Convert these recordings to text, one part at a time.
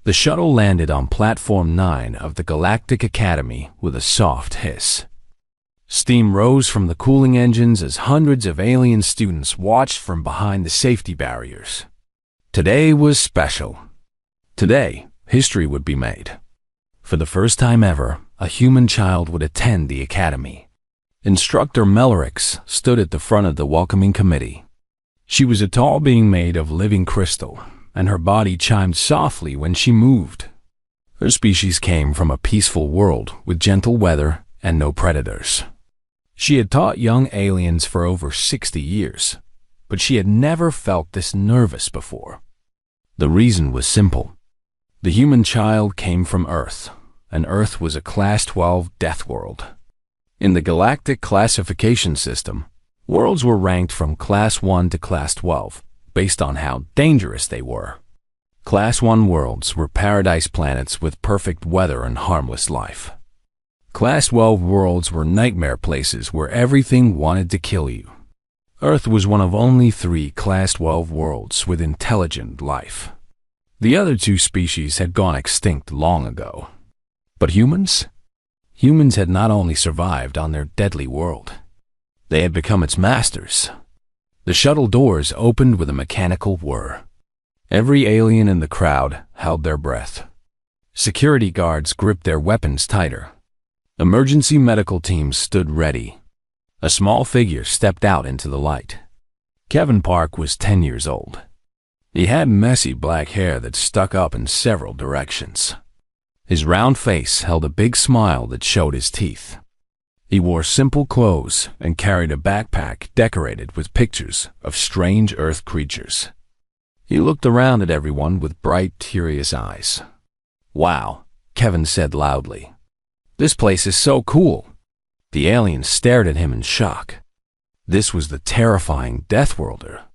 The shuttle landed on Platform 9 of the Galactic Academy with a soft hiss. Steam rose from the cooling engines as hundreds of alien students watched from behind the safety barriers. Today was special. Today, history would be made. For the first time ever, a human child would attend the academy. Instructor Melrix stood at the front of the welcoming committee. She was a tall being made of living crystal, and her body chimed softly when she moved. Her species came from a peaceful world with gentle weather and no predators. She had taught young aliens for over 60 years, but she had never felt this nervous before. The reason was simple. The human child came from Earth, and Earth was a Class 12 Deathworld. In the galactic classification system, worlds were ranked from Class 1 to Class 12, based on how dangerous they were. Class 1 worlds were paradise planets with perfect weather and harmless life. Class 12 worlds were nightmare places where everything wanted to kill you. Earth was one of only 3 Class 12 worlds with intelligent life. The other 2 species had gone extinct long ago. But humans? Humans had not only survived on their deadly world, they had become its masters. The shuttle doors opened with a mechanical whir. Every alien in the crowd held their breath. Security guards gripped their weapons tighter. Emergency medical teams stood ready. A small figure stepped out into the light. Kevin Park was 10 years old. He had messy black hair that stuck up in several directions. His round face held a big smile that showed his teeth. He wore simple clothes and carried a backpack decorated with pictures of strange Earth creatures. He looked around at everyone with bright, curious eyes. "Wow," Kevin said loudly. "This place is so cool." The aliens stared at him in shock. This was the terrifying Deathworlder.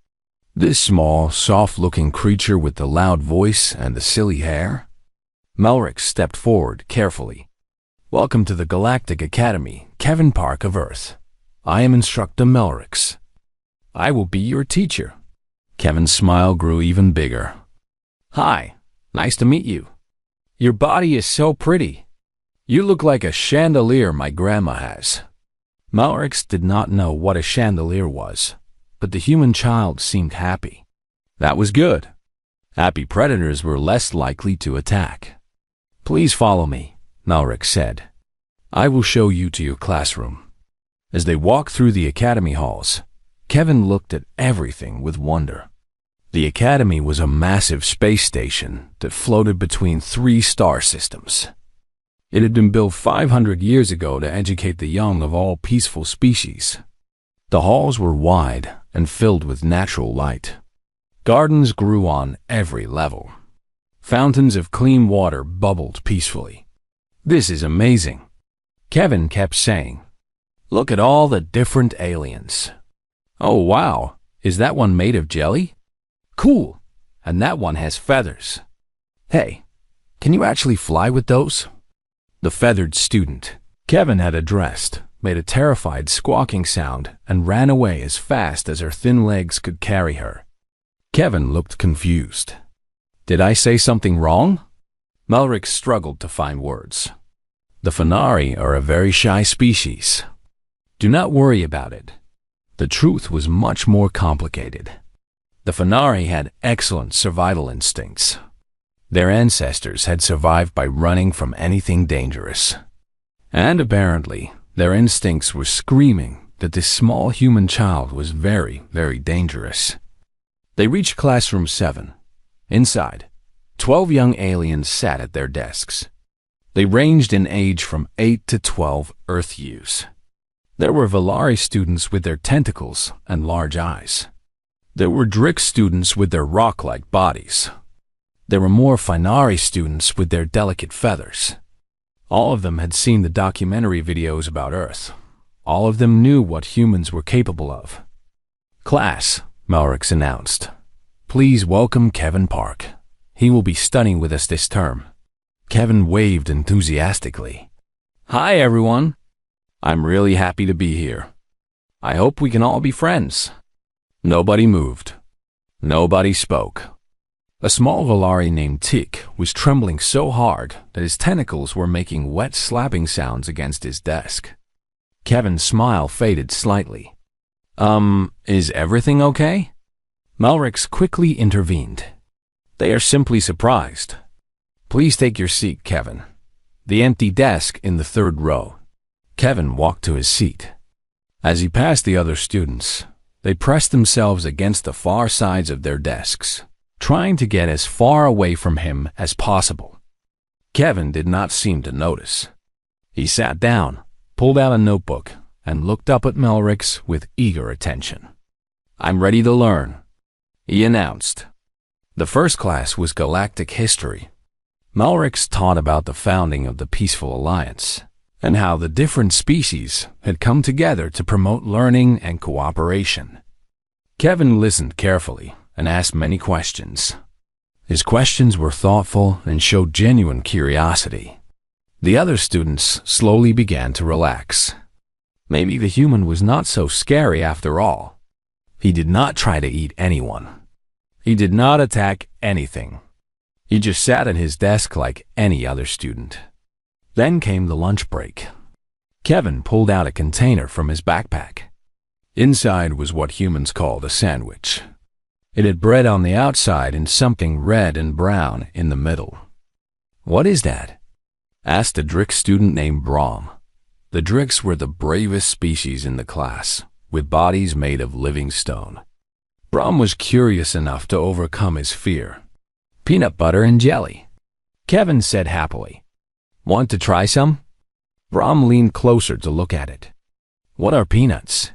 This small, soft-looking creature with the loud voice and the silly hair? Melrix stepped forward carefully. "Welcome to the Galactic Academy, Kevin Park of Earth. I am Instructor Melrix. I will be your teacher." Kevin's smile grew even bigger. "Hi, nice to meet you. Your body is so pretty. You look like a chandelier my grandma has." Melrix did not know what a chandelier was, but the human child seemed happy. That was good. Happy predators were less likely to attack. "Please follow me," Melrix said. "I will show you to your classroom." As they walked through the academy halls, Kevin looked at everything with wonder. The academy was a massive space station that floated between 3 star systems. It had been built 500 years ago to educate the young of all peaceful species. The halls were wide and filled with natural light. Gardens grew on every level. Fountains of clean water bubbled peacefully. "This is amazing," Kevin kept saying. "Look at all the different aliens. Oh wow, is that one made of jelly? Cool, and that one has feathers. Hey, can you actually fly with those?" The feathered student Kevin had addressed made a terrified squawking sound and ran away as fast as her thin legs could carry her. Kevin looked confused. "Did I say something wrong?" Melrix struggled to find words. "The Phanari are a very shy species. Do not worry about it." The truth was much more complicated. The Phanari had excellent survival instincts. Their ancestors had survived by running from anything dangerous. And apparently, their instincts were screaming that this small human child was very, very dangerous. They reached Classroom 7. Inside, 12 young aliens sat at their desks. They ranged in age from 8 to 12 Earth years. There were Valari students with their tentacles and large eyes. There were Drix students with their rock-like bodies. There were more Phanari students with their delicate feathers. All of them had seen the documentary videos about Earth. All of them knew what humans were capable of. "Class," Melrix announced. "Please welcome Kevin Park. He will be studying with us this term." Kevin waved enthusiastically. "Hi, everyone. I'm really happy to be here. I hope we can all be friends." Nobody moved. Nobody spoke. A small Valari named Tick was trembling so hard that his tentacles were making wet slapping sounds against his desk. Kevin's smile faded slightly. Is everything okay? Melrix quickly intervened. They are simply surprised. Please take your seat, Kevin. The empty desk in the third row. Kevin walked to his seat. As he passed the other students, they pressed themselves against the far sides of their desks, trying to get as far away from him as possible. Kevin did not seem to notice. He sat down, pulled out a notebook, and looked up at Melrix with eager attention. I'm ready to learn, he announced. The first class was Galactic History. Melrix taught about the founding of the Peaceful Alliance and how the different species had come together to promote learning and cooperation. Kevin listened carefully and asked many questions. His questions were thoughtful and showed genuine curiosity. The other students slowly began to relax. Maybe the human was not so scary after all. He did not try to eat anyone. He did not attack anything. He just sat at his desk like any other student. Then came the lunch break. Kevin pulled out a container from his backpack. Inside was what humans called a sandwich. It had bread on the outside and something red and brown in the middle. What is that? Asked a Drix student named Brahm. The Drix were the bravest species in the class, with bodies made of living stone. Brahm was curious enough to overcome his fear. Peanut butter and jelly, Kevin said happily. Want to try some? Brahm leaned closer to look at it. What are peanuts?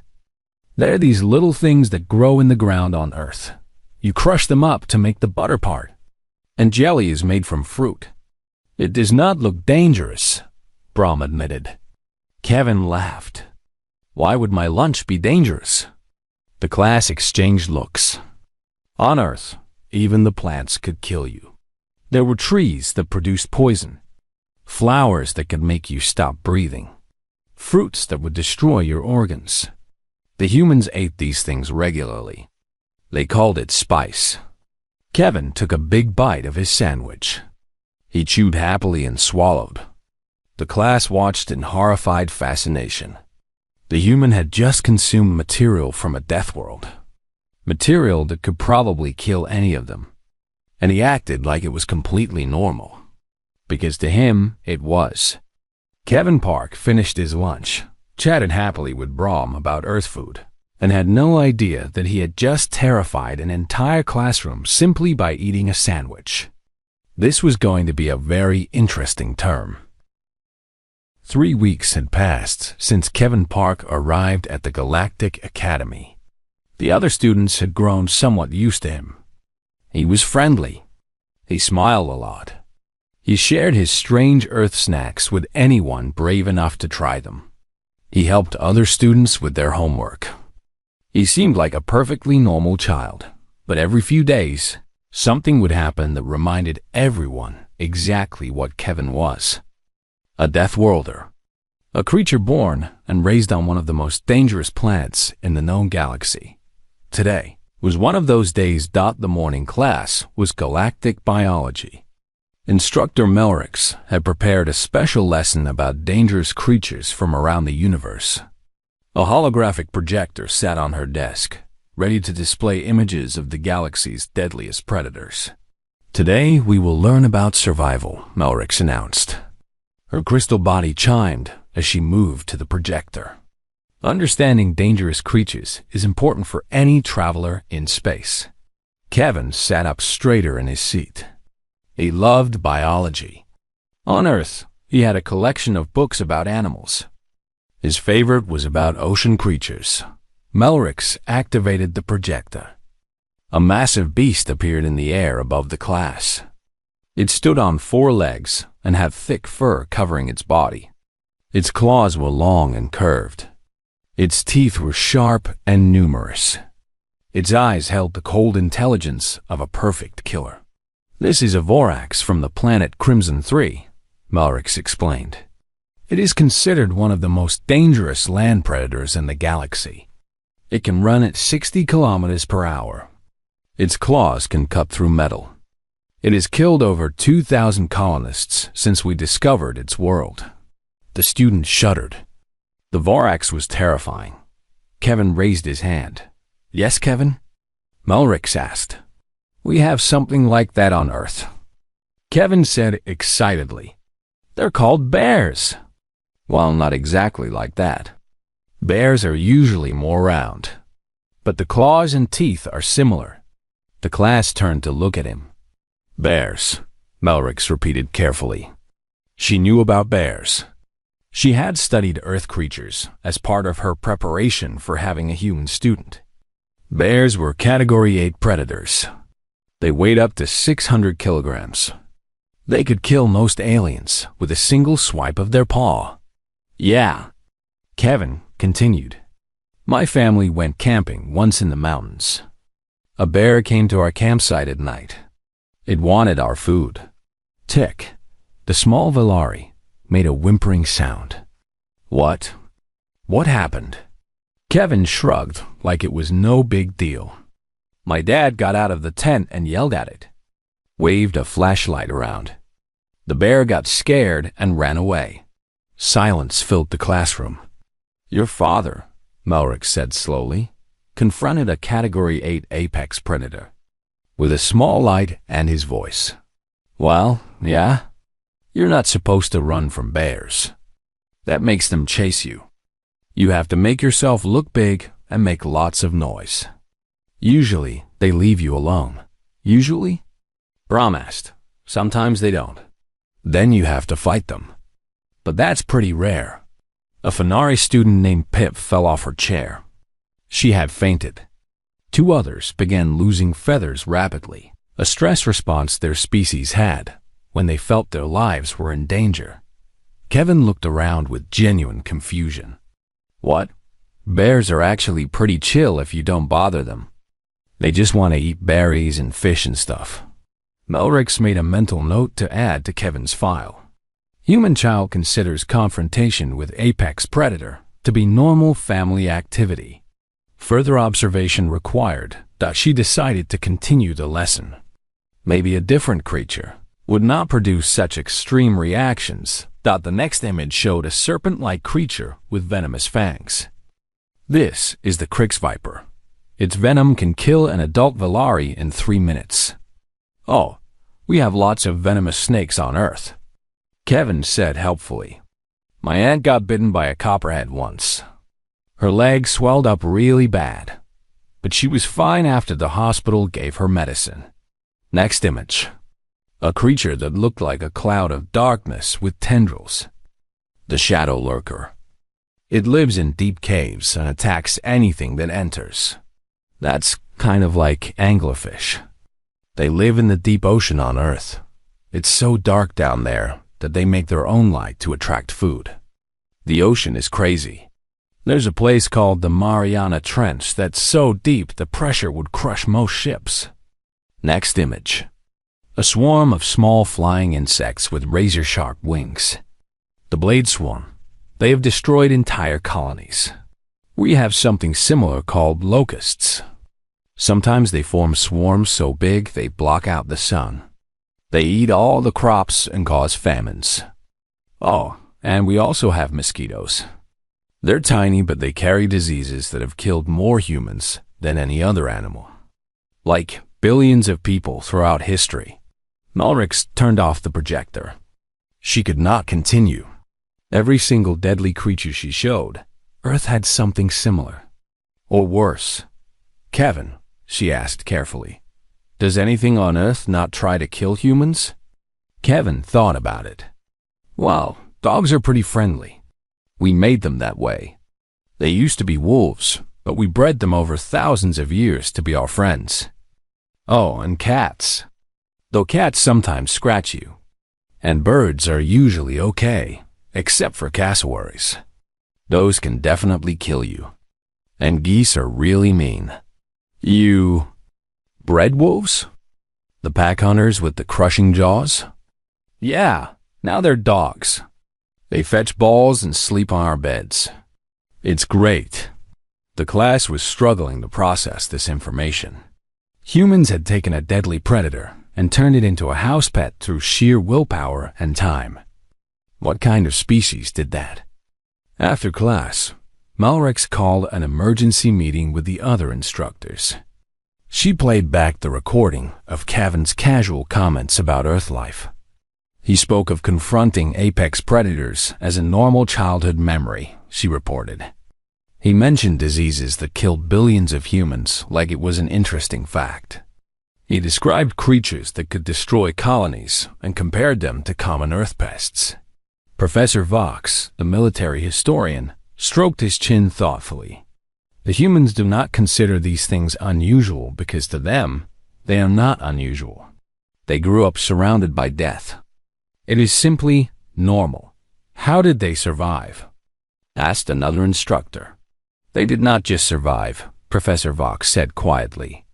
They're these little things that grow in the ground on Earth. You crush them up to make the butter part. And jelly is made from fruit. It does not look dangerous, Brahm admitted. Kevin laughed. Why would my lunch be dangerous? The class exchanged looks. On Earth, even the plants could kill you. There were trees that produced poison, flowers that could make you stop breathing, fruits that would destroy your organs. The humans ate these things regularly. They called it spice. Kevin took a big bite of his sandwich. He chewed happily and swallowed. The class watched in horrified fascination. The human had just consumed material from a Deathworld. Material that could probably kill any of them. And he acted like it was completely normal. Because to him, it was. Kevin Park finished his lunch, chatted happily with Brahm about Earth food, and had no idea that he had just terrified an entire classroom simply by eating a sandwich. This was going to be a very interesting term. 3 weeks had passed since Kevin Park arrived at the Galactic Academy. The other students had grown somewhat used to him. He was friendly. He smiled a lot. He shared his strange Earth snacks with anyone brave enough to try them. He helped other students with their homework. He seemed like a perfectly normal child, but every few days, something would happen that reminded everyone exactly what Kevin was. A Deathworlder, a creature born and raised on one of the most dangerous planets in the known galaxy. Today was one of those days. The morning class was galactic biology. Instructor Melrix had prepared a special lesson about dangerous creatures from around the universe. A holographic projector sat on her desk, ready to display images of the galaxy's deadliest predators. Today we will learn about survival, Melrix announced. Her crystal body chimed as she moved to the projector. Understanding dangerous creatures is important for any traveler in space. Kevin sat up straighter in his seat. He loved biology. On Earth, he had a collection of books about animals. His favorite was about ocean creatures. Melrix activated the projector. A massive beast appeared in the air above the class. It stood on 4 legs and had thick fur covering its body. Its claws were long and curved. Its teeth were sharp and numerous. Its eyes held the cold intelligence of a perfect killer. This is a Vorax from the planet Crimson 3, Melrix explained. It is considered one of the most dangerous land predators in the galaxy. It can run at 60 kilometers per hour. Its claws can cut through metal. It has killed over 2,000 colonists since we discovered its world. The student shuddered. The Vorax was terrifying. Kevin raised his hand. Yes, Kevin? Melrix asked. We have something like that on Earth. Kevin said excitedly. They're called bears. Well, not exactly like that. Bears are usually more round, but the claws and teeth are similar. The class turned to look at him. Bears, Melrix repeated carefully. She knew about bears. She had studied Earth creatures as part of her preparation for having a human student. Bears were Category 8 predators. They weighed up to 600 kilograms. They could kill most aliens with a single swipe of their paw. Yeah, Kevin continued. My family went camping once in the mountains. A bear came to our campsite at night. It wanted our food. Tick, the small Valari, made a whimpering sound. What? What happened? Kevin shrugged like it was no big deal. My dad got out of the tent and yelled at it. Waved a flashlight around. The bear got scared and ran away. Silence filled the classroom. Your father, Melrix said slowly, confronted a Category 8 apex predator, with a small light and his voice. Well, yeah, you're not supposed to run from bears. That makes them chase you. You have to make yourself look big and make lots of noise. Usually, they leave you alone. Usually? Brom asked. Sometimes they don't. Then you have to fight them. But that's pretty rare. A Fenari student named Pip fell off her chair. She had fainted. 2 others began losing feathers rapidly, a stress response their species had when they felt their lives were in danger. Kevin looked around with genuine confusion. What? Bears are actually pretty chill if you don't bother them. They just want to eat berries and fish and stuff. Melrix made a mental note to add to Kevin's file. Human child considers confrontation with apex predator to be normal family activity. Further observation required that she decided to continue the lesson. Maybe a different creature would not produce such extreme reactions that the next image showed a serpent-like creature with venomous fangs. This is the Crix Viper. Its venom can kill an adult Valari in 3 minutes. Oh, we have lots of venomous snakes on Earth, Kevin said helpfully. My aunt got bitten by a copperhead once. Her leg swelled up really bad, but she was fine after the hospital gave her medicine. Next image. A creature that looked like a cloud of darkness with tendrils. The Shadow Lurker. It lives in deep caves and attacks anything that enters. That's kind of like anglerfish. They live in the deep ocean on Earth. It's so dark down there that they make their own light to attract food. The ocean is crazy. There's a place called the Mariana Trench that's so deep the pressure would crush most ships. Next image. A swarm of small flying insects with razor-sharp wings. The blade swarm. They have destroyed entire colonies. We have something similar called locusts. Sometimes they form swarms so big they block out the sun. They eat all the crops and cause famines. Oh, and we also have mosquitoes. They're tiny, but they carry diseases that have killed more humans than any other animal. Like billions of people throughout history. Melrix turned off the projector. She could not continue. Every single deadly creature she showed, Earth had something similar. Or worse. Kevin, she asked carefully, does anything on Earth not try to kill humans? Kevin thought about it. Well, dogs are pretty friendly. We made them that way. They used to be wolves, but we bred them over thousands of years to be our friends. Oh, and cats. Though cats sometimes scratch you. And birds are usually okay, except for cassowaries. Those can definitely kill you. And geese are really mean. You bred wolves? The pack hunters with the crushing jaws? Yeah, now they're dogs. They fetch balls and sleep on our beds. It's great. The class was struggling to process this information. Humans had taken a deadly predator and turned it into a house pet through sheer willpower and time. What kind of species did that? After class, Malrex called an emergency meeting with the other instructors. She played back the recording of Kevin's casual comments about Earth life. He spoke of confronting apex predators as a normal childhood memory, she reported. He mentioned diseases that killed billions of humans like it was an interesting fact. He described creatures that could destroy colonies and compared them to common Earth pests. Professor Vox, the military historian, stroked his chin thoughtfully. The humans do not consider these things unusual because to them, they are not unusual. They grew up surrounded by death. It is simply normal. How did they survive? Asked another instructor. They did not just survive, Professor Vox said quietly.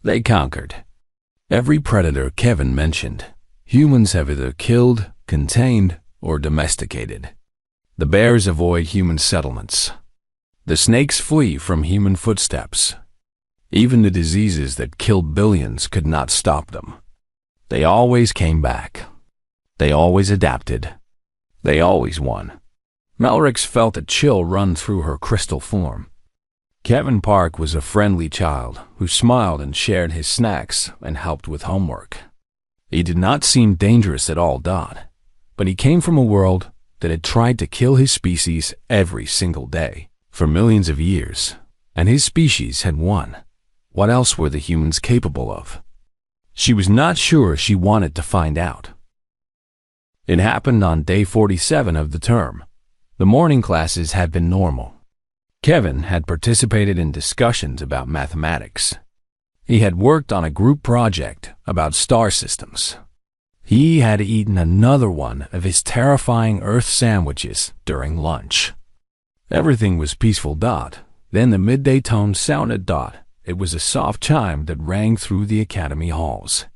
They conquered. Every predator Kevin mentioned, humans have either killed, contained, or domesticated. The bears avoid human settlements. The snakes flee from human footsteps. Even the diseases that killed billions could not stop them. They always came back. They always adapted. They always won. Malrex felt a chill run through her crystal form. Kevin Park was a friendly child who smiled and shared his snacks and helped with homework. He did not seem dangerous at all, but he came from a world that had tried to kill his species every single day for millions of years, and his species had won. What else were the humans capable of? She was not sure she wanted to find out. It happened on day 47 of the term. The morning classes had been normal. Kevin had participated in discussions about mathematics. He had worked on a group project about star systems. He had eaten another one of his terrifying Earth sandwiches during lunch. Everything was peaceful. Then the midday tone sounded. It was a soft chime that rang through the academy halls.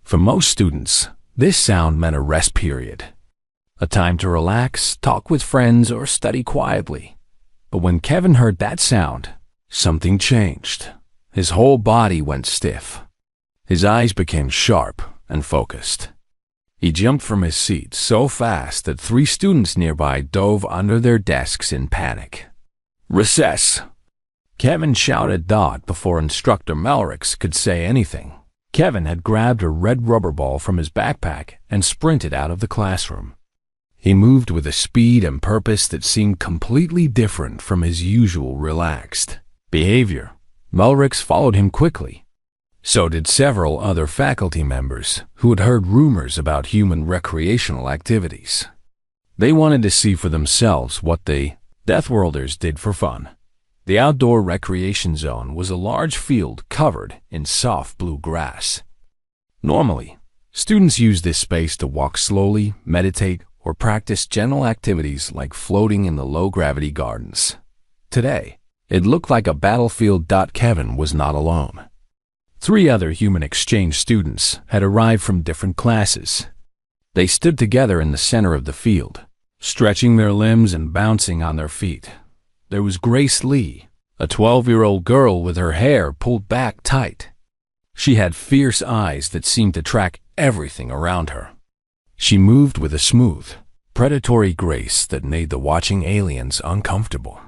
For most students, this sound meant a rest period. A time to relax, talk with friends, or study quietly. But when Kevin heard that sound, something changed. His whole body went stiff. His eyes became sharp and focused. He jumped from his seat so fast that 3 students nearby dove under their desks in panic. Recess! Kevin shouted before Instructor Malrex could say anything. Kevin had grabbed a red rubber ball from his backpack and sprinted out of the classroom. He moved with a speed and purpose that seemed completely different from his usual relaxed behavior. Malrex followed him quickly. So did several other faculty members who had heard rumors about human recreational activities. They wanted to see for themselves what the Deathworlders did for fun. The outdoor recreation zone was a large field covered in soft blue grass. Normally, students used this space to walk slowly, meditate, or practice general activities like floating in the low-gravity gardens. Today, it looked like a battlefield. Kevin was not alone. 3 other human exchange students had arrived from different classes. They stood together in the center of the field, stretching their limbs and bouncing on their feet. There was Grace Lee, a 12-year-old girl with her hair pulled back tight. She had fierce eyes that seemed to track everything around her. She moved with a smooth, predatory grace that made the watching aliens uncomfortable.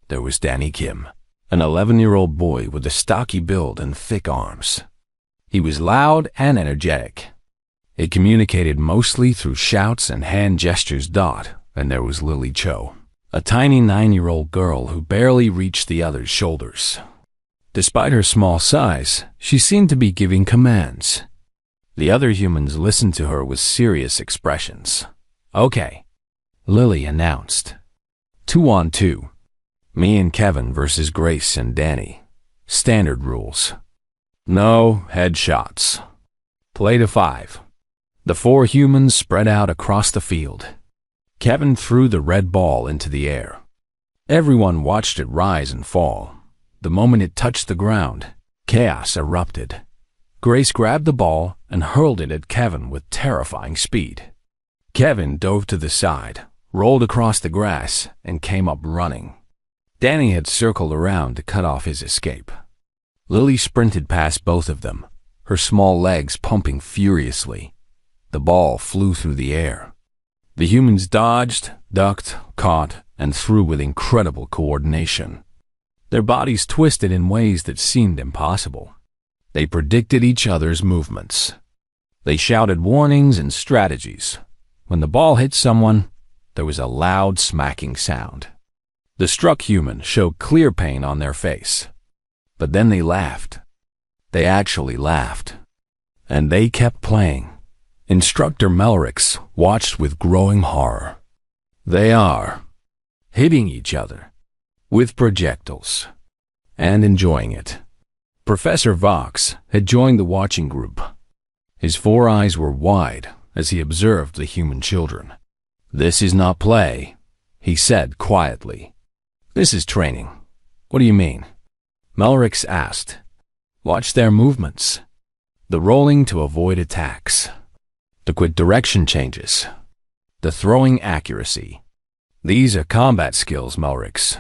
There was Danny Kim, an 11-year-old boy with a stocky build and thick arms. He was loud and energetic. He communicated mostly through shouts and hand gestures. And there was Lily Cho, a tiny 9-year-old girl who barely reached the other's shoulders. Despite her small size, she seemed to be giving commands. The other humans listened to her with serious expressions. Okay, Lily announced. 2-on-2. Me and Kevin versus Grace and Danny. Standard rules. No headshots. Play to 5. The 4 humans spread out across the field. Kevin threw the red ball into the air. Everyone watched it rise and fall. The moment it touched the ground, chaos erupted. Grace grabbed the ball and hurled it at Kevin with terrifying speed. Kevin dove to the side, rolled across the grass, and came up running. Danny had circled around to cut off his escape. Lily sprinted past both of them, her small legs pumping furiously. The ball flew through the air. The humans dodged, ducked, caught, and threw with incredible coordination. Their bodies twisted in ways that seemed impossible. They predicted each other's movements. They shouted warnings and strategies. When the ball hit someone, there was a loud smacking sound. The struck human showed clear pain on their face. But then they laughed. They actually laughed. And they kept playing. Instructor Melrix watched with growing horror. They are hitting each other with projectiles and enjoying it. Professor Vox had joined the watching group. His 4 eyes were wide as he observed the human children. "This is not play," he said quietly. "This is training." "What do you mean?" Melrix asked. "Watch their movements. The rolling to avoid attacks. The quick direction changes. The throwing accuracy. These are combat skills, Melrix.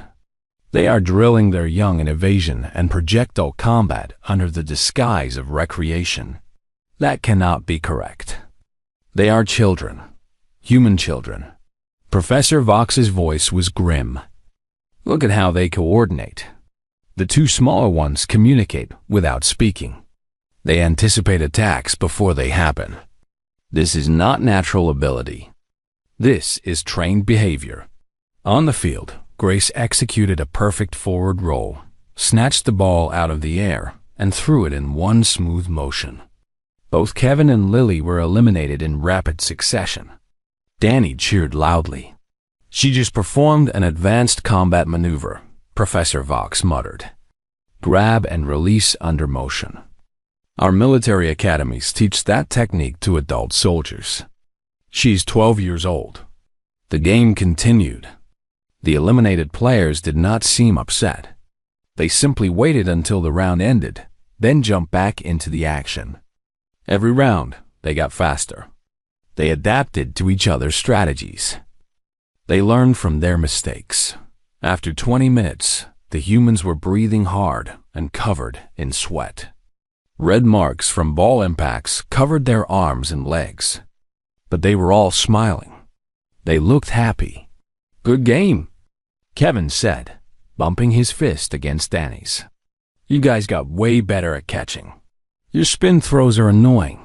They are drilling their young in evasion and projectile combat under the disguise of recreation. That cannot be correct. They are children. Human children." Professor Vox's voice was grim. "Look at how they coordinate. The 2 smaller ones communicate without speaking. They anticipate attacks before they happen. This is not natural ability. This is trained behavior." On the field, Grace executed a perfect forward roll, snatched the ball out of the air, and threw it in one smooth motion. Both Kevin and Lily were eliminated in rapid succession. Danny cheered loudly. "She just performed an advanced combat maneuver," Professor Vox muttered. "Grab and release under motion. Our military academies teach that technique to adult soldiers. She's 12 years old." The game continued. The eliminated players did not seem upset. They simply waited until the round ended, then jumped back into the action. Every round, they got faster. They adapted to each other's strategies. They learned from their mistakes. After 20 minutes, the humans were breathing hard and covered in sweat. Red marks from ball impacts covered their arms and legs. But they were all smiling. They looked happy. "Good game," Kevin said, bumping his fist against Danny's. "You guys got way better at catching." "Your spin throws are annoying,"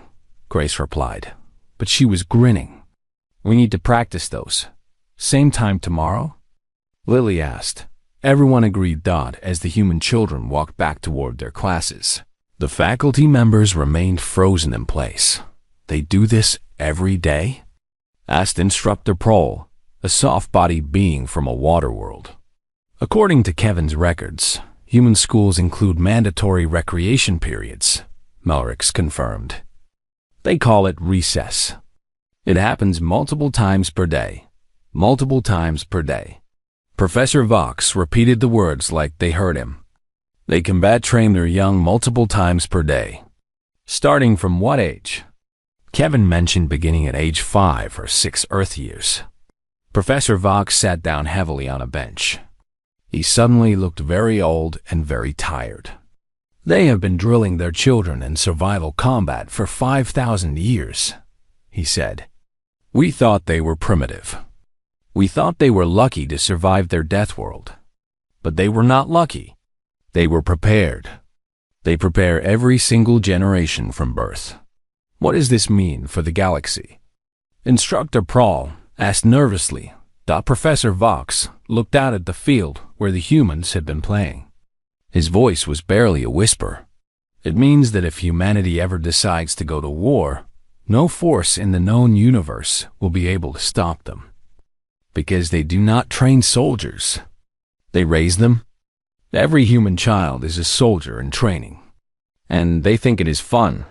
Grace replied, but she was grinning. "We need to practice those. Same time tomorrow?" Lily asked. Everyone agreed as the human children walked back toward their classes. The faculty members remained frozen in place. "They do this every day?" asked Instructor Prohl, a soft-bodied being from a water world. According to Kevin's records, human schools include mandatory recreation periods, Melrix confirmed. They call it recess. It happens multiple times per day. Multiple times per day. Professor Vox repeated the words like they heard him. They combat train their young multiple times per day. Starting from what age? Kevin mentioned beginning at age 5 or 6 Earth years. Professor Vox sat down heavily on a bench. He suddenly looked very old and very tired. "They have been drilling their children in survival combat for 5,000 years, he said. "We thought they were primitive. We thought they were lucky to survive their Deathworld. But they were not lucky. They were prepared. They prepare every single generation from birth." "What does this mean for the galaxy?" Instructor Prohl asked nervously. Professor Vox looked out at the field where the humans had been playing. His voice was barely a whisper. "It means that if humanity ever decides to go to war, no force in the known universe will be able to stop them. Because they do not train soldiers. They raise them. Every human child is a soldier in training. And they think it is fun."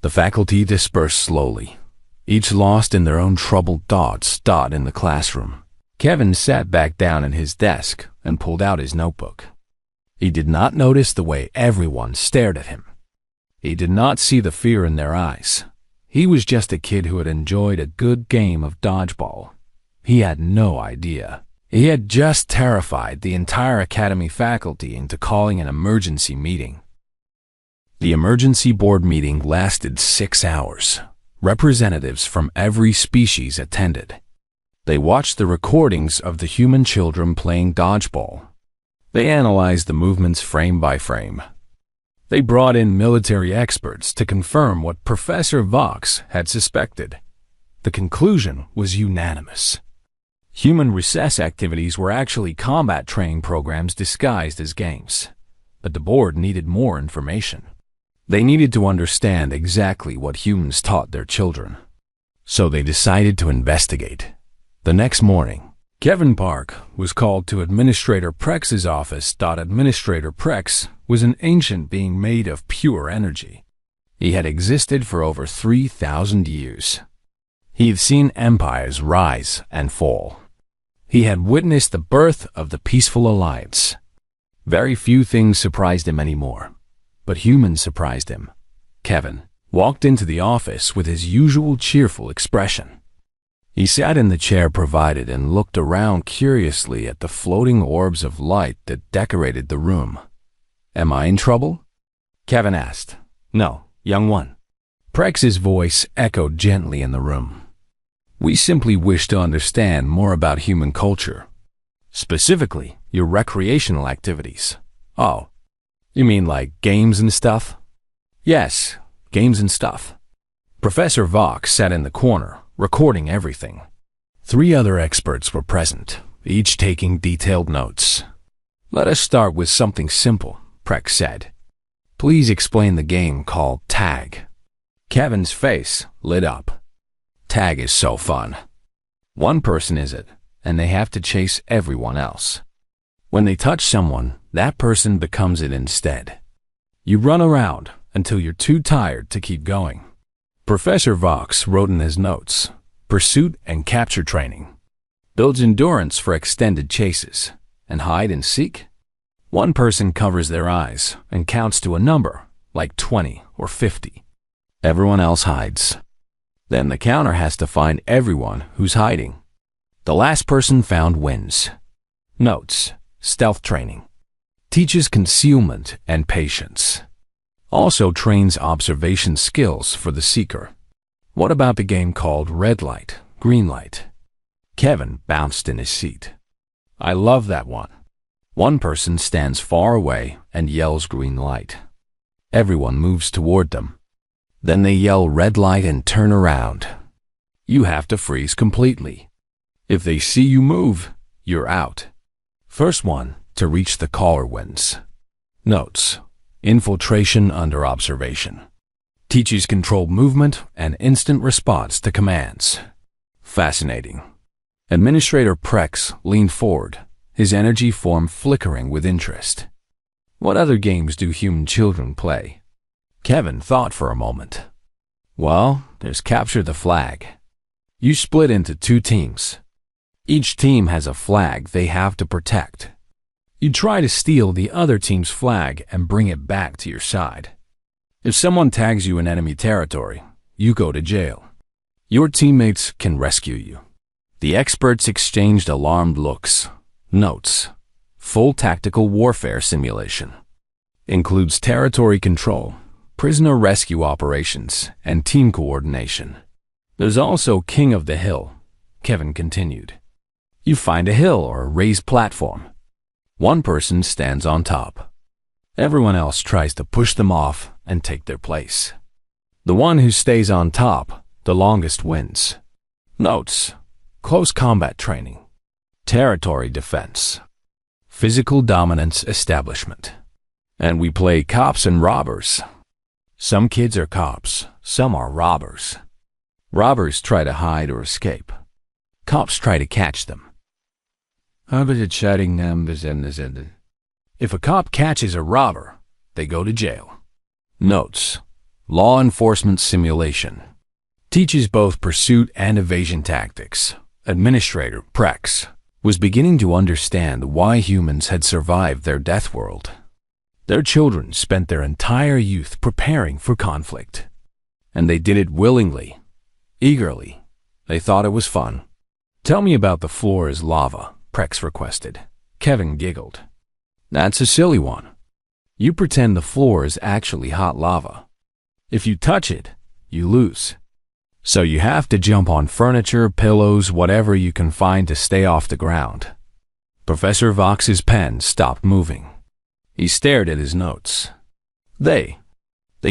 The faculty dispersed slowly, each lost in their own troubled thoughts in the classroom. Kevin sat back down at his desk and pulled out his notebook. He did not notice the way everyone stared at him. He did not see the fear in their eyes. He was just a kid who had enjoyed a good game of dodgeball. He had no idea. He had just terrified the entire academy faculty into calling an emergency meeting. The emergency board meeting lasted 6 hours. Representatives from every species attended. They watched the recordings of the human children playing dodgeball. They analyzed the movements frame by frame. They brought in military experts to confirm what Professor Vox had suspected. The conclusion was unanimous. Human recess activities were actually combat training programs disguised as games. But the board needed more information. They needed to understand exactly what humans taught their children. So they decided to investigate. The next morning, Kevin Park was called to Administrator Prex's office. Administrator Prex was an ancient being made of pure energy. He had existed for over 3,000 years. He had seen empires rise and fall. He had witnessed the birth of the Peaceful Alliance. Very few things surprised him anymore, but humans surprised him. Kevin walked into the office with his usual cheerful expression. He sat in the chair provided and looked around curiously at the floating orbs of light that decorated the room. "Am I in trouble?" Kevin asked. "No, young one." Prex's voice echoed gently in the room. "We simply wish to understand more about human culture. Specifically, your recreational activities." "Oh, you mean like games and stuff?" "Yes, games and stuff." Professor Vox sat in the corner, recording everything. 3 other experts were present, each taking detailed notes. "Let us start with something simple," Prex said. "Please explain the game called tag." Kevin's face lit up. "Tag is so fun. One person is it, and they have to chase everyone else. When they touch someone, that person becomes it instead. You run around until you're too tired to keep going." Professor Vox wrote in his notes, "Pursuit and capture training. Builds endurance for extended chases. And hide and seek? One person covers their eyes and counts to a number, like 20 or 50. Everyone else hides. Then the counter has to find everyone who's hiding. The last person found wins." Notes: stealth training. Teaches concealment and patience. Also trains observation skills for the seeker. What about the game called red light, green light? Kevin bounced in his seat. "I love that one. One person stands far away and yells green light. Everyone moves toward them. Then they yell red light and turn around. You have to freeze completely. If they see you move, you're out. First one to reach the caller wins." Notes: infiltration under observation. Teaches controlled movement and instant response to commands. Fascinating. Administrator Prex leaned forward, his energy form flickering with interest. "What other games do human children play?" Kevin thought for a moment. "Well, there's capture the flag. You split into 2 teams. Each team has a flag they have to protect. You try to steal the other team's flag and bring it back to your side. If someone tags you in enemy territory, you go to jail. Your teammates can rescue you." The experts exchanged alarmed looks. Notes: full tactical warfare simulation. Includes territory control, prisoner rescue operations, and team coordination. There's also King of the Hill, Kevin continued. You find a hill or a raised platform. One person stands on top. Everyone else tries to push them off and take their place. The one who stays on top the longest wins. Notes: close combat training, territory defense, physical dominance establishment. And we play cops and robbers. Some kids are cops, some are robbers. Robbers try to hide or escape. Cops try to catch them. If a cop catches a robber, they go to jail. Notes: law enforcement simulation. Teaches both pursuit and evasion tactics. Administrator Prex was beginning to understand why humans had survived their death world. Their children spent their entire youth preparing for conflict. And they did it willingly, eagerly. They thought it was fun. Tell me about the floor is lava, Prex requested. Kevin giggled. That's a silly one. You pretend the floor is actually hot lava. If you touch it, you lose. So you have to jump on furniture, pillows, whatever you can find to stay off the ground. Professor Vox's pen stopped moving. He stared at his notes. They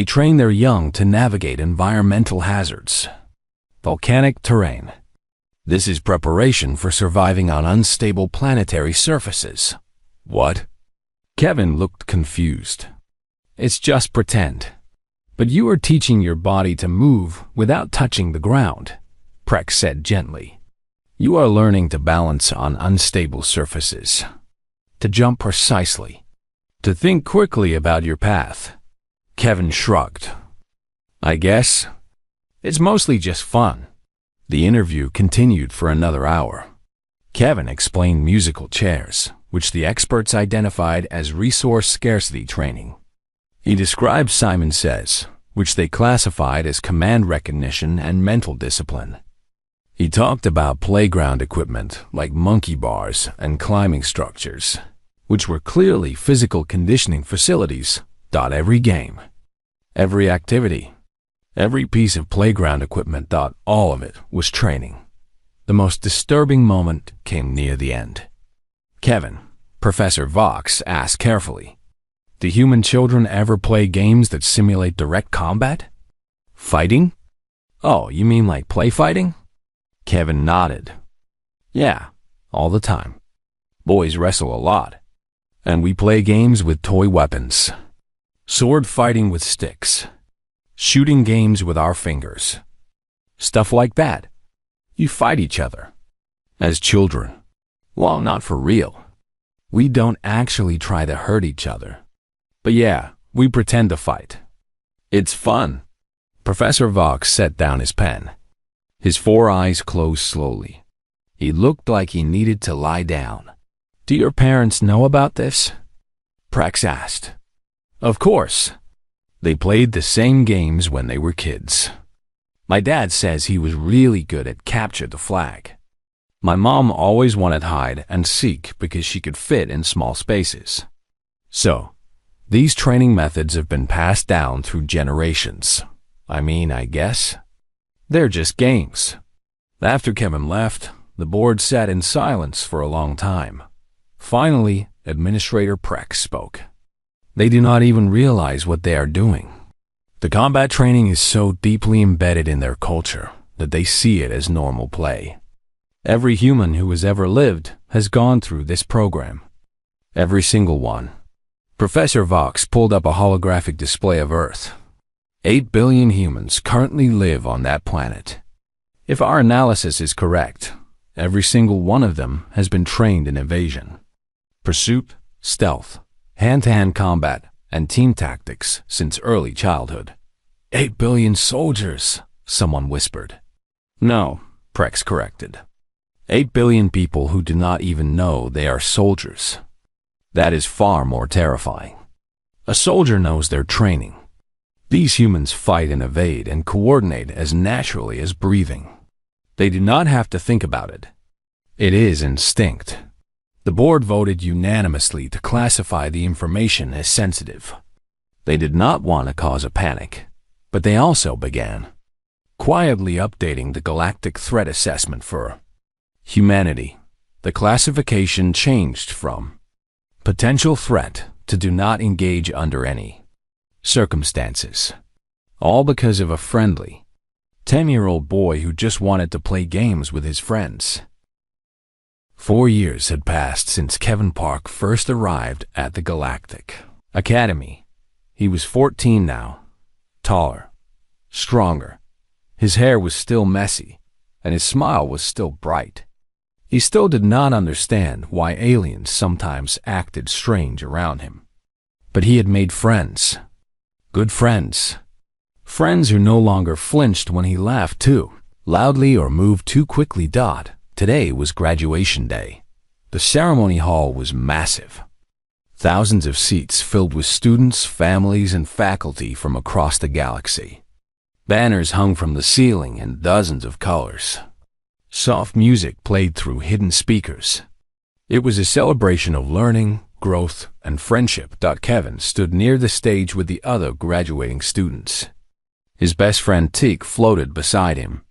train their young to navigate environmental hazards. Volcanic terrain. This is preparation for surviving on unstable planetary surfaces. What? Kevin looked confused. It's just pretend. But you are teaching your body to move without touching the ground, Prex said gently. You are learning to balance on unstable surfaces, to jump precisely, to think quickly about your path. Kevin shrugged. I guess it's mostly just fun. The interview continued for another hour. Kevin explained musical chairs, which the experts identified as resource scarcity training. He described Simon Says, which they classified as command recognition and mental discipline. He talked about playground equipment like monkey bars and climbing structures, which were clearly physical conditioning facilities. Every game, every activity, every piece of playground equipment, all of it was training. The most disturbing moment came near the end. Kevin, Professor Vox asked carefully, do human children ever play games that simulate direct combat? Fighting? Oh, you mean like play fighting? Kevin nodded. Yeah, all the time. Boys wrestle a lot. And we play games with toy weapons. Sword fighting with sticks. Shooting games with our fingers. Stuff like that. You fight each other. As children. Well, not for real. We don't actually try to hurt each other. But yeah, we pretend to fight. It's fun. Professor Vox set down his pen. His 4 eyes closed slowly. He looked like he needed to lie down. Do your parents know about this? Prex asked. Of course. They played the same games when they were kids. My dad says he was really good at capture the flag. My mom always wanted hide and seek because she could fit in small spaces. So, these training methods have been passed down through generations. I guess. They're just games. After Kevin left, the board sat in silence for a long time. Finally, Administrator Prex spoke. They do not even realize what they are doing. The combat training is so deeply embedded in their culture that they see it as normal play. Every human who has ever lived has gone through this program. Every single one. Professor Vox pulled up a holographic display of Earth. 8 billion humans currently live on that planet. If our analysis is correct, every single one of them has been trained in evasion, pursuit, stealth, hand-to-hand combat, and team tactics since early childhood. 8 billion soldiers, someone whispered. No, Prex corrected. 8 billion people who do not even know they are soldiers. That is far more terrifying. A soldier knows their training. These humans fight and evade and coordinate as naturally as breathing. They do not have to think about it. It is instinct. The board voted unanimously to classify the information as sensitive. They did not want to cause a panic, but they also began quietly updating the galactic threat assessment for humanity. The classification changed from potential threat to do not engage under any circumstances. All because of a friendly 10-year-old boy who just wanted to play games with his friends. 4 years had passed since Kevin Park first arrived at the Galactic Academy. He was 14 now, taller, stronger. His hair was still messy, and his smile was still bright. He still did not understand why aliens sometimes acted strange around him. But he had made friends. Good friends. Friends who no longer flinched when he laughed too loudly or moved too quickly. Today was graduation day. The ceremony hall was massive. Thousands of seats filled with students, families, and faculty from across the galaxy. Banners hung from the ceiling in dozens of colors. Soft music played through hidden speakers. It was a celebration of learning, growth and friendship. Kevin stood near the stage with the other graduating students. His best friend Teak floated beside him.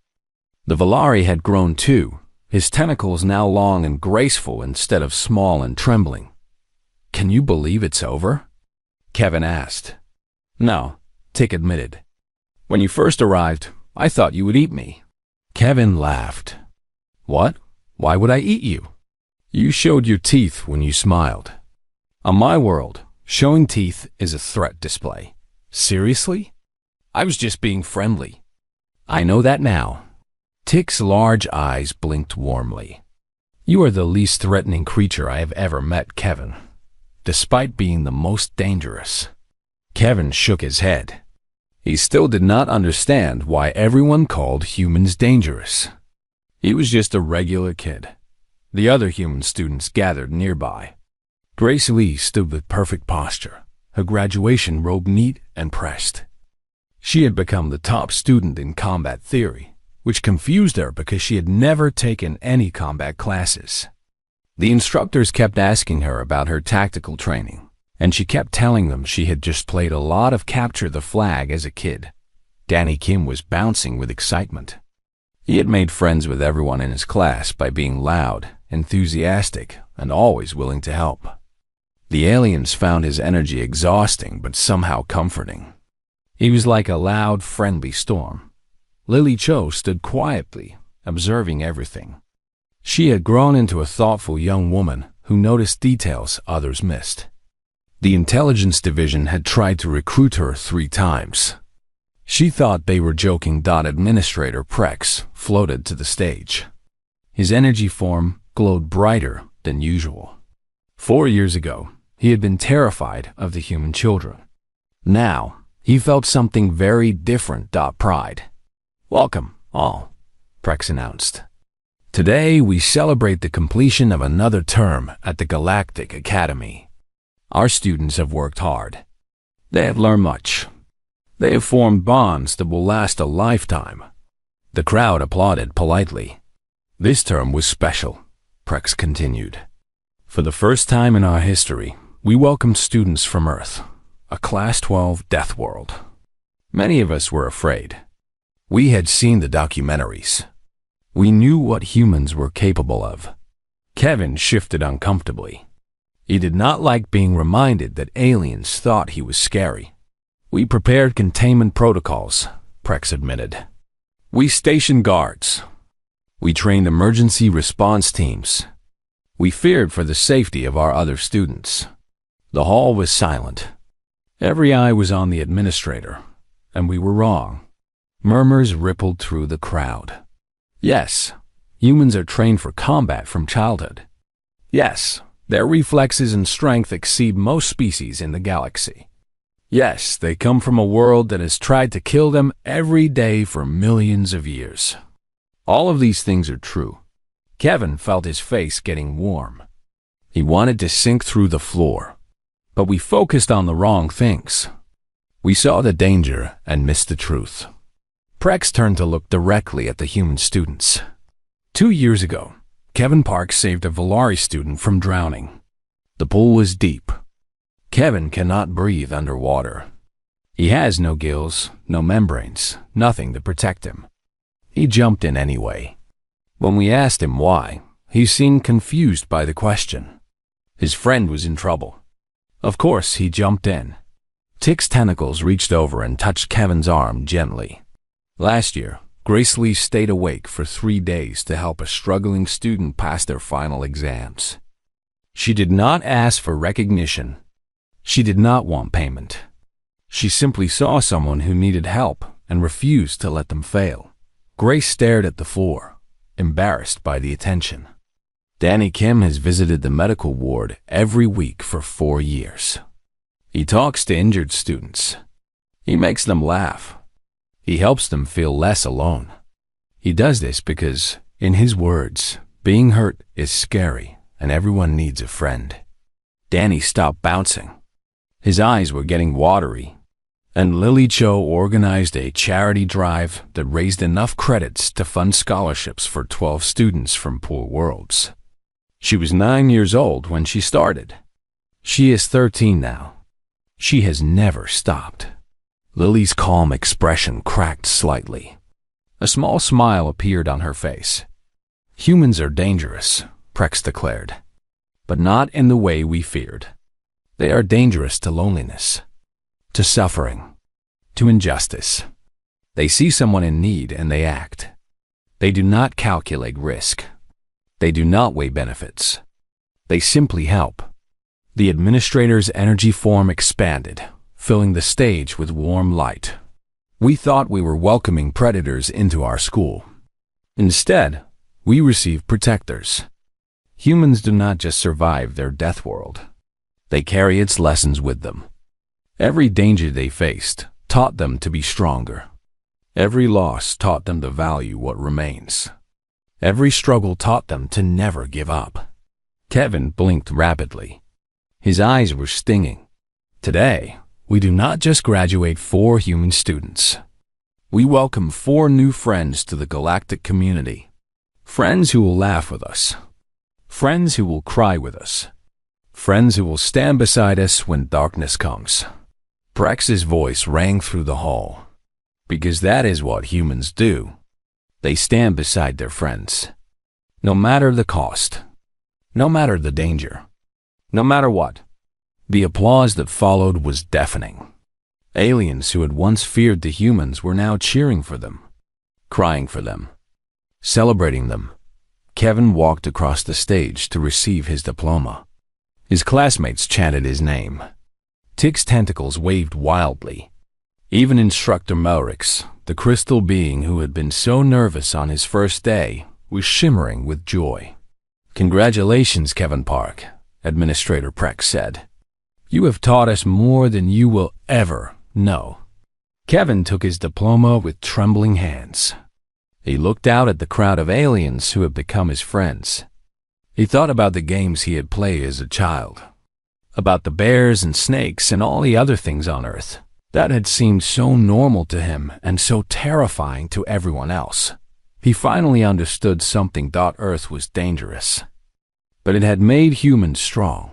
The Valari had grown too, his tentacles now long and graceful instead of small and trembling. "Can you believe it's over?" Kevin asked. "No," Teak admitted. "When you first arrived, I thought you would eat me." Kevin laughed. "What? Why would I eat you?" "You showed your teeth when you smiled. On my world, showing teeth is a threat display." "Seriously?" "I was just being friendly." "I know that now." Tick's large eyes blinked warmly. "You are the least threatening creature I have ever met, Kevin, despite being the most dangerous." Kevin shook his head. He still did not understand why everyone called humans dangerous. He was just a regular kid. The other human students gathered nearby. Grace Lee stood with perfect posture, her graduation robe neat and pressed. She had become the top student in combat theory, which confused her because she had never taken any combat classes. The instructors kept asking her about her tactical training, and she kept telling them she had just played a lot of Capture the Flag as a kid. Danny Kim was bouncing with excitement. He had made friends with everyone in his class by being loud, enthusiastic, and always willing to help. The aliens found his energy exhausting but somehow comforting. He was like a loud, friendly storm. Lily Cho stood quietly, observing everything. She had grown into a thoughtful young woman who noticed details others missed. The intelligence division had tried to recruit her 3 times. She thought they were joking. Administrator Prex floated to the stage. His energy form glowed brighter than usual. 4 years ago, he had been terrified of the human children. Now, he felt something very different. Pride. "Welcome, all," Prex announced. "Today, we celebrate the completion of another term at the Galactic Academy. Our students have worked hard. They have learned much. They have formed bonds that will last a lifetime." The crowd applauded politely. "This term was special," Prex continued. "For the first time in our history, we welcomed students from Earth, a Class 12 Deathworld. Many of us were afraid. We had seen the documentaries. We knew what humans were capable of." Kevin shifted uncomfortably. He did not like being reminded that aliens thought he was scary. "We prepared containment protocols," Prex admitted. "We stationed guards. We trained emergency response teams. We feared for the safety of our other students." The hall was silent. Every eye was on the administrator, and we were wrong. Murmurs rippled through the crowd. Yes, humans are trained for combat from childhood. Yes, their reflexes and strength exceed most species in the galaxy. Yes, they come from a world that has tried to kill them every day for millions of years. All of these things are true. Kevin felt his face getting warm. He wanted to sink through the floor. But we focused on the wrong things. We saw the danger and missed the truth. Prex turned to look directly at the human students. 2 years ago, Kevin Park saved a Valari student from drowning. The pool was deep. Kevin cannot breathe underwater. He has no gills, no membranes, nothing to protect him. He jumped in anyway. When we asked him why, he seemed confused by the question. His friend was in trouble. Of course, he jumped in. Tick's tentacles reached over and touched Kevin's arm gently. Last year, Grace Lee stayed awake for 3 days to help a struggling student pass their final exams. She did not ask for recognition. She did not want payment. She simply saw someone who needed help and refused to let them fail. Grace stared at the floor, embarrassed by the attention. Danny Kim has visited the medical ward every week for 4 years. He talks to injured students. He makes them laugh. He helps them feel less alone. He does this because, in his words, being hurt is scary and everyone needs a friend. Danny stopped bouncing. His eyes were getting watery. And Lily Cho organized a charity drive that raised enough credits to fund scholarships for 12 students from poor worlds. She was 9 years old when she started. She is 13 now. She has never stopped. Lily's calm expression cracked slightly. A small smile appeared on her face. Humans are dangerous, Prex declared, but not in the way we feared. They are dangerous to loneliness, to suffering, to injustice. They see someone in need and they act. They do not calculate risk. They do not weigh benefits. They simply help. The administrator's energy form expanded, filling the stage with warm light. We thought we were welcoming predators into our school. Instead, we receive protectors. Humans do not just survive their death world. They carry its lessons with them. Every danger they faced taught them to be stronger. Every loss taught them to value what remains. Every struggle taught them to never give up. Kevin blinked rapidly. His eyes were stinging. Today, we do not just graduate 4 human students. We welcome 4 new friends to the galactic community. Friends who will laugh with us. Friends who will cry with us. Friends who will stand beside us when darkness comes. Prex's voice rang through the hall. Because that is what humans do. They stand beside their friends. No matter the cost. No matter the danger. No matter what. The applause that followed was deafening. Aliens who had once feared the humans were now cheering for them, crying for them, celebrating them. Kevin walked across the stage to receive his diploma. His classmates chanted his name. Tig's tentacles waved wildly. Even Instructor Melrix, the crystal being who had been so nervous on his first day, was shimmering with joy. "Congratulations, Kevin Park," Administrator Prex said. "You have taught us more than you will ever know." Kevin took his diploma with trembling hands. He looked out at the crowd of aliens who had become his friends. He thought about the games he had played as a child, about the bears and snakes and all the other things on Earth that had seemed so normal to him and so terrifying to everyone else. He finally understood something. Earth was dangerous, but it had made humans strong.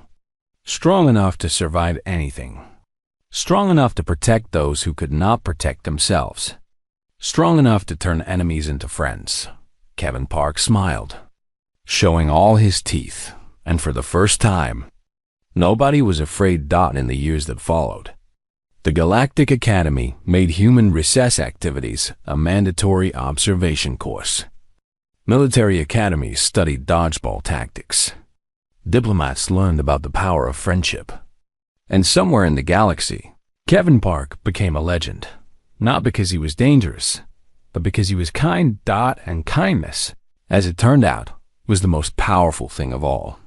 Strong enough to survive anything. Strong enough to protect those who could not protect themselves. Strong enough to turn enemies into friends. Kevin Park smiled, showing all his teeth, and for the first time, nobody was afraid. In the years that followed, the Galactic Academy made human recess activities a mandatory observation course. Military academies studied dodgeball tactics. Diplomats learned about the power of friendship. And somewhere in the galaxy, Kevin Park became a legend, not because he was dangerous, but because he was kind. And kindness, as it turned out, was the most powerful thing of all.